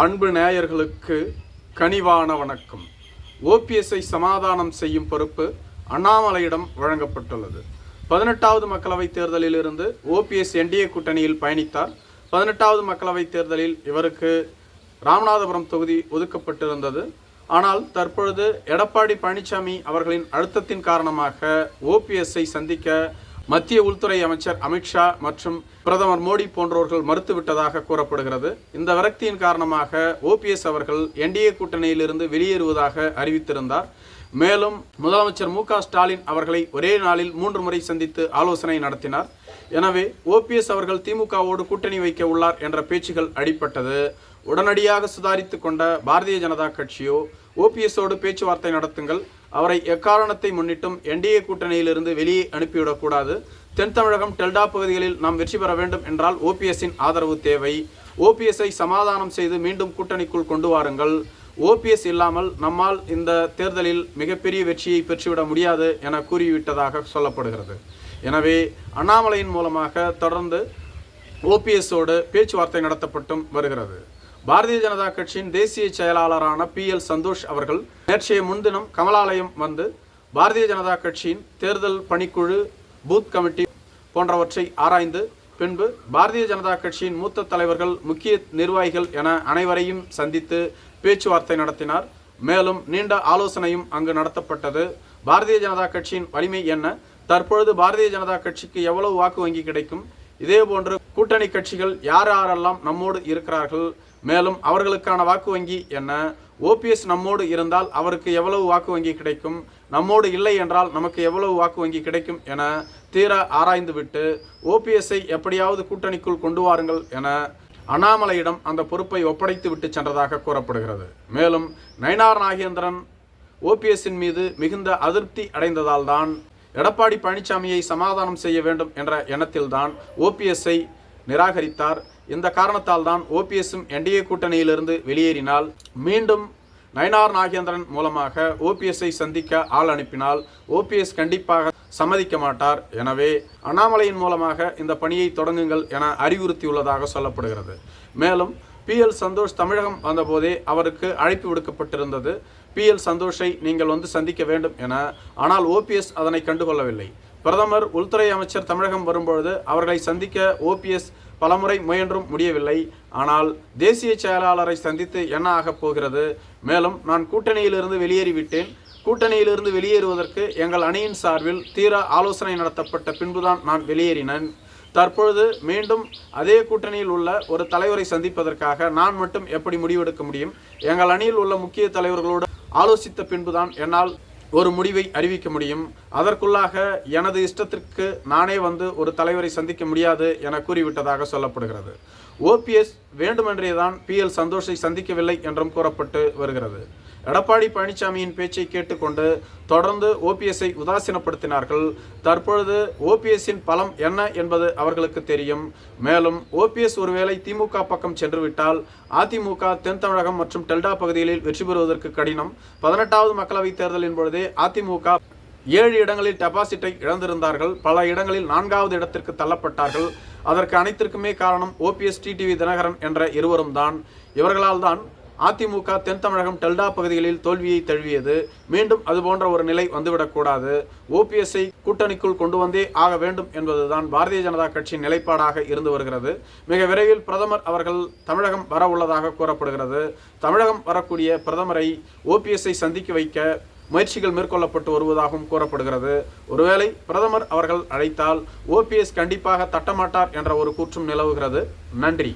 அன்பு நேயர்களுக்கு கனிவான வணக்கம். ஓபிஎஸ்ஐ சமாதானம் செய்யும் பொறுப்பு அண்ணாமலையிடம் வழங்கப்பட்டுள்ளது. 18வது மக்களவைத் தேர்தலில் இருந்து ஓபிஎஸ் என்டிஏ கூட்டணியில் பயணித்தார். 18வது மக்களவைத் தேர்தலில் இவருக்கு ராமநாதபுரம் தொகுதி ஒதுக்கப்பட்டிருந்தது. ஆனால் தற்பொழுது எடப்பாடி பழனிசாமி அவர்களின் அழுத்தத்தின் காரணமாக ஓபிஎஸ்ஐ சந்திக்க மத்திய உள்துறை அமைச்சர் அமித்ஷா மற்றும் பிரதமர் மோடி போன்றவர்கள் மறுத்துவிட்டதாக கூறப்படுகிறது. இந்த விரக்தியின் காரணமாக ஓபிஎஸ் அவர்கள் என்டிஏ கூட்டணியிலிருந்து வெளியேறுவதாக அறிவித்திருந்தார். மேலும் முதலமைச்சர் மு.க. ஸ்டாலின் அவர்களை ஒரே நாளில் 3 முறை சந்தித்து ஆலோசனை நடத்தினார். எனவே ஓபிஎஸ் அவர்கள் திமுகவோடு கூட்டணி வைக்க உள்ளார் என்ற பேச்சுகள் அடிபட்டது. உடனடியாக சுதாரித்து கொண்ட பாரதிய ஜனதா கட்சியோ ஓபிஎஸோடு பேச்சுவார்த்தை நடத்துங்கள், அவரை எக்காரணத்தை முன்னிட்டும் என்டிஏ கூட்டணியிலிருந்து வெளியே அனுப்பிவிடக்கூடாது, தென் தமிழகம் டெல்டா பகுதிகளில் நாம் வெற்றி பெற வேண்டும் என்றால் ஓபிஎஸ்ஸின் ஆதரவு தேவை, ஓபிஎஸ்ஐ சமாதானம் செய்து மீண்டும் கூட்டணிக்குள் கொண்டு வாருங்கள், ஓபிஎஸ் இல்லாமல் நம்மால் இந்த தேர்தலில் மிகப்பெரிய வெற்றியை பெற்றுவிட முடியாது என கூறிவிட்டதாக சொல்லப்படுகிறது. எனவே அண்ணாமலையின் மூலமாக தொடர்ந்து ஓபிஎஸோடு பேச்சுவார்த்தை நடத்தப்பட்டும் வருகிறது. பாரதிய ஜனதா கட்சியின் தேசிய செயலாளரான PL சந்தோஷ் அவர்கள் நேற்றைய முன்தினம் கமலாலயம் வந்து பாரதிய ஜனதா கட்சியின் தேர்தல் பணிக்குழு, பூத் கமிட்டி போன்றவற்றை ஆராய்ந்து பின்பு பாரதிய ஜனதா கட்சியின் மூத்த தலைவர்கள், முக்கிய நிர்வாகிகள் என அனைவரையும் சந்தித்து பேச்சுவார்த்தை நடத்தினார். மேலும் நீண்ட ஆலோசனையும் அங்கு நடத்தப்பட்டது. பாரதிய ஜனதா கட்சியின் வலிமை என்ன, தற்பொழுது பாரதிய ஜனதா கட்சிக்கு எவ்வளவு வாக்கு வங்கி கிடைக்கும், இதேபோன்று கூட்டணி கட்சிகள் யாரெல்லாம் நம்மோடு இருக்கிறார்கள், மேலும் அவர்களுக்கான வாக்கு வங்கி என்ன, ஓபிஎஸ் நம்மோடு இருந்தால் அவருக்கு எவ்வளவு வாக்கு வங்கி கிடைக்கும், நம்மோடு இல்லை என்றால் நமக்கு எவ்வளவு வாக்கு வங்கி கிடைக்கும் என தீர ஆராய்ந்துவிட்டு ஓபிஎஸ்ஐ எப்படியாவது கூட்டணிக்குள் கொண்டு வாருங்கள் என அண்ணாமலையிடம் அந்த பொறுப்பை ஒப்படைத்து விட்டு சென்றதாக கூறப்படுகிறது. மேலும் நயினார் நாகேந்திரன் ஓபிஎஸ்ஸின் மீது மிகுந்த அதிருப்தி அடைந்ததால் தான் எடப்பாடி பழனிசாமியை சமாதானம் செய்ய வேண்டும் என்ற எண்ணத்தில்தான் ஓபிஎஸ்ஐ நிராகரித்தார். இந்த காரணத்தால் தான் ஓபிஎஸ்ஸும் என்டிஏ கூட்டணியிலிருந்து வெளியேறினால் மீண்டும் நயினார் நாகேந்திரன் மூலமாக ஓபிஎஸ்ஐ சந்திக்க ஆள் அனுப்பினால் ஓபிஎஸ் கண்டிப்பாக சம்மதிக்க மாட்டார். எனவே அண்ணாமலையின் மூலமாக இந்த பணியை தொடங்குங்கள் என அறிவுறுத்தியுள்ளதாக சொல்லப்படுகிறது. மேலும் PL சந்தோஷ் தமிழகம் வந்தபோதே அவருக்கு அழைப்பு விடுக்கப்பட்டிருந்தது. PL சந்தோஷை நீங்கள் வந்து சந்திக்க வேண்டும் என. ஆனால் ஓபிஎஸ் அதனை கண்டுகொள்ளவில்லை. பிரதமர், உள்துறை அமைச்சர் தமிழகம் வரும்பொழுது அவர்களை சந்திக்க ஓபிஎஸ் பலமுறை முயன்றும் முடியவில்லை. ஆனால் தேசிய செயலாளரை சந்தித்து என்ன ஆகப் போகிறது, மேலும் நான் கூட்டணியிலிருந்து வெளியேறிவிட்டேன், கூட்டணியிலிருந்து வெளியேறுவதற்கு எங்கள் அணியின் சார்பில் தீர ஆலோசனை நடத்தப்பட்ட பின்புதான் நான் வெளியேறினேன். தற்பொழுது மீண்டும் அதே கூட்டணியில் உள்ள ஒரு தலைவரை சந்திப்பதற்காக நான் மட்டும் எப்படி முடிவெடுக்க முடியும்? எங்கள் அணியில் உள்ள முக்கிய தலைவர்களோடு ஆலோசித்த பின்புதான் என்னால் ஒரு முடிவை அறிவிக்க முடியும். அதற்குள்ளாக எனது இஷ்டத்திற்கு நானே வந்து ஒரு தலைவரை சந்திக்க முடியாது என கூறிவிட்டதாக சொல்லப்படுகிறது. ஓபிஎஸ் வேண்டுமென்றேதான் PL சந்தோஷை சந்திக்கவில்லை என்றும் கூறப்பட்டு வருகிறது. எடப்பாடி பழனிசாமியின் பேச்சை கேட்டுக்கொண்டு தொடர்ந்து ஓபிஎஸ்ஐ உதாசீனப்படுத்தினார்கள். தற்பொழுது ஓபிஎஸ்ஸின் பலம் என்ன என்பது அவர்களுக்கு தெரியும். மேலும் ஓபிஎஸ் ஒருவேளை திமுக பக்கம் சென்றுவிட்டால் அதிமுக தென் தமிழகம் மற்றும் டெல்டா பகுதிகளில் வெற்றி பெறுவதற்கு கடினம். 18வது மக்களவைத் தேர்தலின் பொழுதே அதிமுக 7 இடங்களில் டெபாசிட்டை இழந்திருந்தார்கள். பல இடங்களில் 4வது இடத்திற்கு தள்ளப்பட்டார்கள். அதற்கு அனைத்திற்குமே காரணம் ஓபிஎஸ், டிடிவி தினகரன் என்ற இருவரும் தான். இவர்களால் தான் அதிமுக தென் தமிழகம் டெல்டா பகுதிகளில் தோல்வியை தழுவியது. மீண்டும் அதுபோன்ற ஒரு நிலை வந்துவிடக்கூடாது. ஓபிஎஸ்ஐ கூட்டணிக்குள் கொண்டு வந்தே ஆக வேண்டும் என்பதுதான் பாரதிய ஜனதா கட்சியின் நிலைப்பாடாக இருந்து வருகிறது. மிக விரைவில் பிரதமர் அவர்கள் தமிழகம் வர உள்ளதாக கூறப்படுகிறது. தமிழகம் வரக்கூடிய பிரதமரை ஓபிஎஸ்ஐ சந்திக்க வைக்க முயற்சிகள் மேற்கொள்ளப்பட்டு வருவதாகவும் கூறப்படுகிறது. ஒருவேளை பிரதமர் அவர்கள் அழைத்தால் ஓபிஎஸ் கண்டிப்பாக தட்டமாட்டார் என்ற ஒரு கூற்றும் நிலவுகிறது. நன்றி.